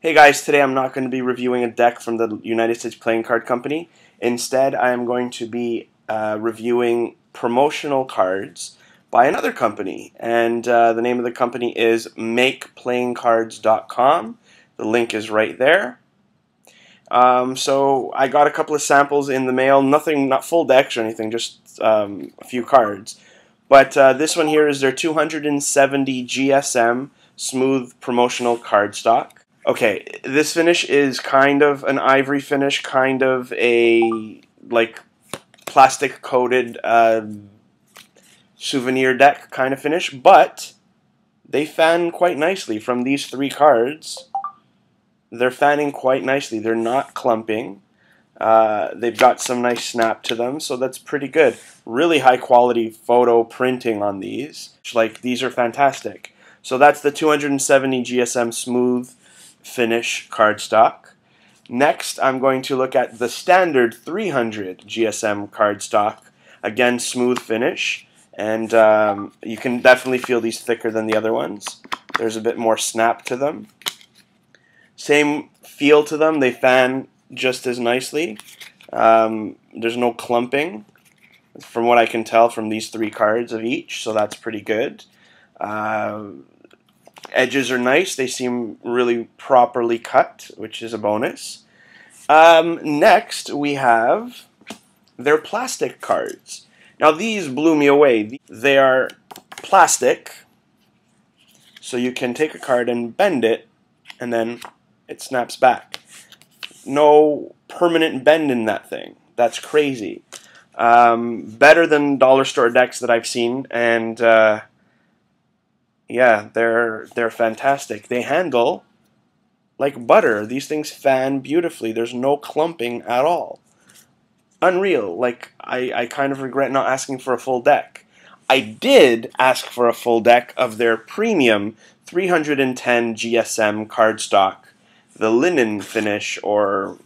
Hey guys, today I'm not going to be reviewing a deck from the United States Playing Card Company. Instead, I am going to be reviewing promotional cards by another company. And the name of the company is MakePlayingCards.com. The link is right there. So I got a couple of samples in the mail. Nothing, not full decks or anything, just a few cards. But this one here is their 270 GSM smooth promotional cardstock. Okay, this finish is kind of an ivory finish, kind of a like plastic coated souvenir deck kind of finish, but they fan quite nicely from these three cards. They're fanning quite nicely. They're not clumping. They've got some nice snap to them, so that's pretty good. Really high quality photo printing on these. Like, these are fantastic. So that's the 270 GSM smooth finish cardstock. Next, I'm going to look at the standard 300 GSM cardstock. Again, smooth finish, and you can definitely feel these thicker than the other ones. There's a bit more snap to them. Same feel to them. They fan just as nicely. There's no clumping, from what I can tell from these three cards of each, so that's pretty good. Edges are nice. They seem really properly cut, which is a bonus. Next, we have their plastic cards. Now, these blew me away. They are plastic, so you can take a card and bend it, and then it snaps back. No permanent bend in that thing. That's crazy. Better than dollar store decks that I've seen, and yeah, they're fantastic. They handle like butter. These things fan beautifully. There's no clumping at all. Unreal. Like, I kind of regret not asking for a full deck. I did ask for a full deck of their premium 310 GSM cardstock, the linen finish or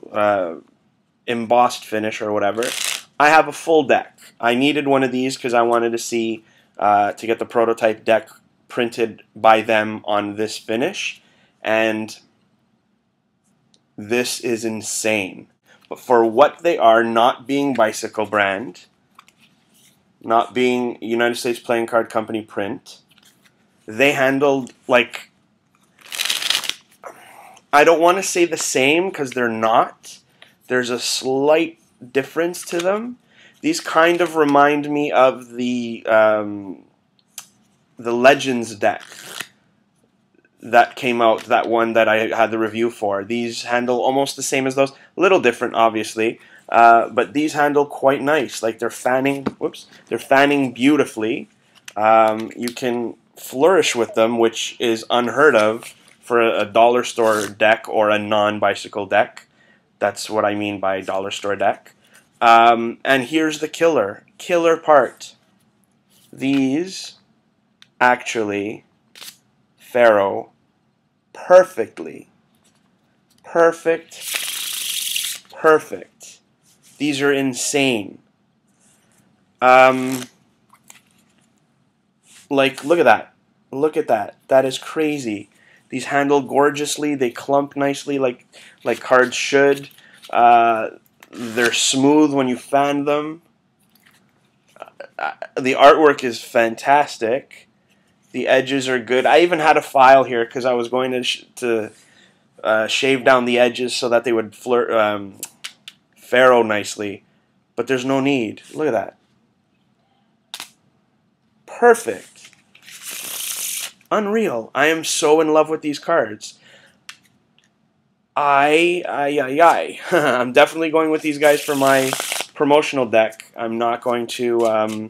embossed finish or whatever. I have a full deck. I needed one of these because I wanted to see to get the prototype deck printed by them on this finish, and this is insane. But for what they are, not being Bicycle brand, not being United States Playing Card Company print, they handled, like, I don't want to say the same because they're not. There's a slight difference to them. These kind of remind me of the Legends deck that came out, that one that I had the review for. These handle almost the same as those, a little different obviously, but these handle quite nice. Like, they're fanning, they're fanning beautifully. You can flourish with them, which is unheard of for a dollar store deck or a non-bicycle deck. That's what I mean by dollar store deck. And here's the killer part. These actually ferro perfectly. Perfect. These are insane. Like, look at that. Look at that. That is crazy. These handle gorgeously. They clump nicely like cards should. They're smooth when you fan them. The artwork is fantastic. The edges are good. I even had a file here because I was going to shave down the edges so that they would ferro nicely. But there's no need. Look at that. Perfect. Unreal. I am so in love with these cards. I'm definitely going with these guys for my promotional deck. I'm not going to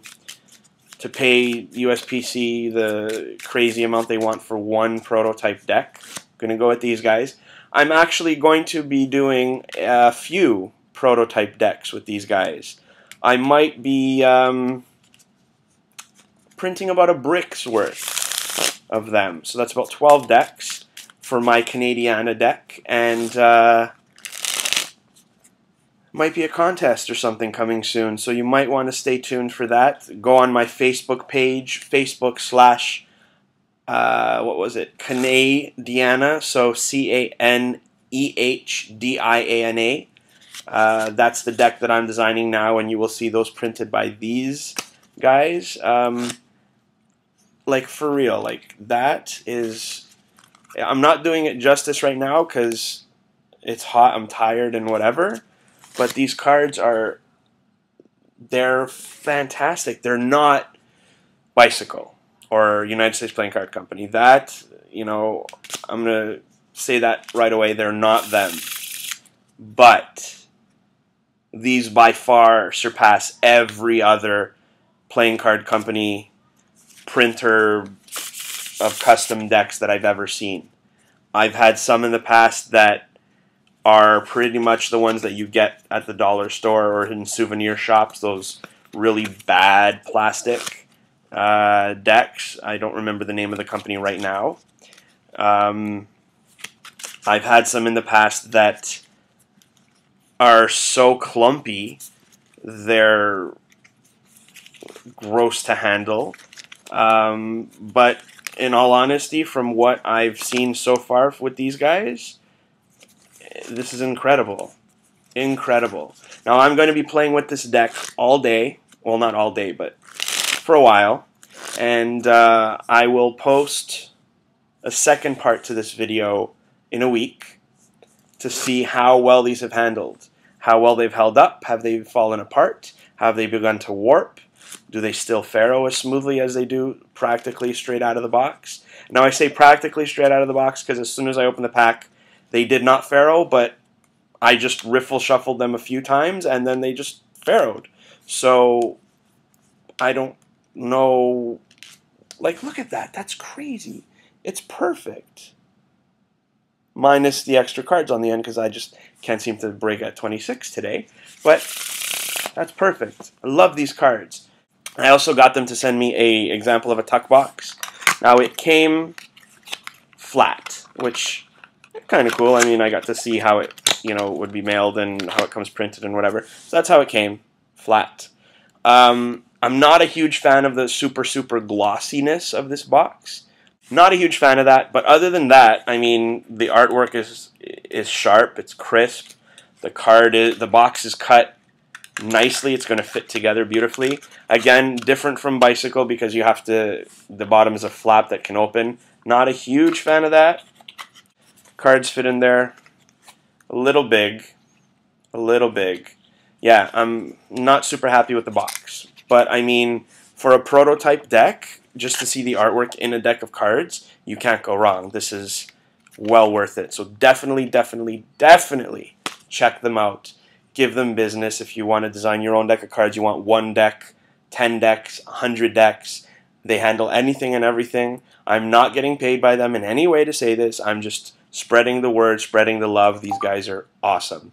pay USPC the crazy amount they want for one prototype deck. I'm going to go with these guys. I'm actually going to be doing a few prototype decks with these guys. I might be printing about a brick's worth of them. So that's about 12 decks for my Canadiana deck, and might be a contest or something coming soon, so you might want to stay tuned for that. Go on my Facebook page, Facebook/, what was it? Canediana, so Canehdiana. That's the deck that I'm designing now, and you will see those printed by these guys. Like, for real, like, that is... I'm not doing it justice right now because it's hot, I'm tired, and whatever. But these cards are... they're fantastic. They're not Bicycle or United States Playing Card Company. That, you know, I'm going to say that right away. They're not them. But these by far surpass every other playing card company printer of custom decks that I've ever seen. I've had some in the past that are pretty much the ones that you get at the dollar store or in souvenir shops, those really bad plastic decks. I don't remember the name of the company right now. I've had some in the past that are so clumpy, they're gross to handle. But in all honesty, from what I've seen so far with these guys, this is incredible. Incredible. Now I'm going to be playing with this deck all day. Well, not all day, but for a while. And I will post a second part to this video in a week to see how well these have handled. How well they've held up. Have they fallen apart? Have they begun to warp? Do they still faro as smoothly as they do practically straight out of the box? Now I say practically straight out of the box because as soon as I open the pack, they did not faro, but I just riffle shuffled them a few times and then they just faroed. So I don't know. Like, look at that. That's crazy. It's perfect. Minus the extra cards on the end because I just can't seem to break at 26 today. But that's perfect. I love these cards. I also got them to send me an example of a tuck box. Now it came flat, which is kind of cool. I mean, I got to see how it, you know, would be mailed and how it comes printed and whatever. So that's how it came, flat. I'm not a huge fan of the super glossiness of this box. Not a huge fan of that, but other than that, I mean, the artwork is sharp, it's crisp. The box is cut nicely. It's going to fit together beautifully. Again, different from Bicycle because you have to, the bottom is a flap that can open. Not a huge fan of that. Cards fit in there. A little big. A little big. Yeah, I'm not super happy with the box. But I mean, for a prototype deck, just to see the artwork in a deck of cards, you can't go wrong. This is well worth it. So definitely check them out. Give them business. If you want to design your own deck of cards, you want 1 deck, 10 decks, 100 decks. They handle anything and everything. I'm not getting paid by them in any way to say this. I'm just spreading the word, spreading the love. These guys are awesome.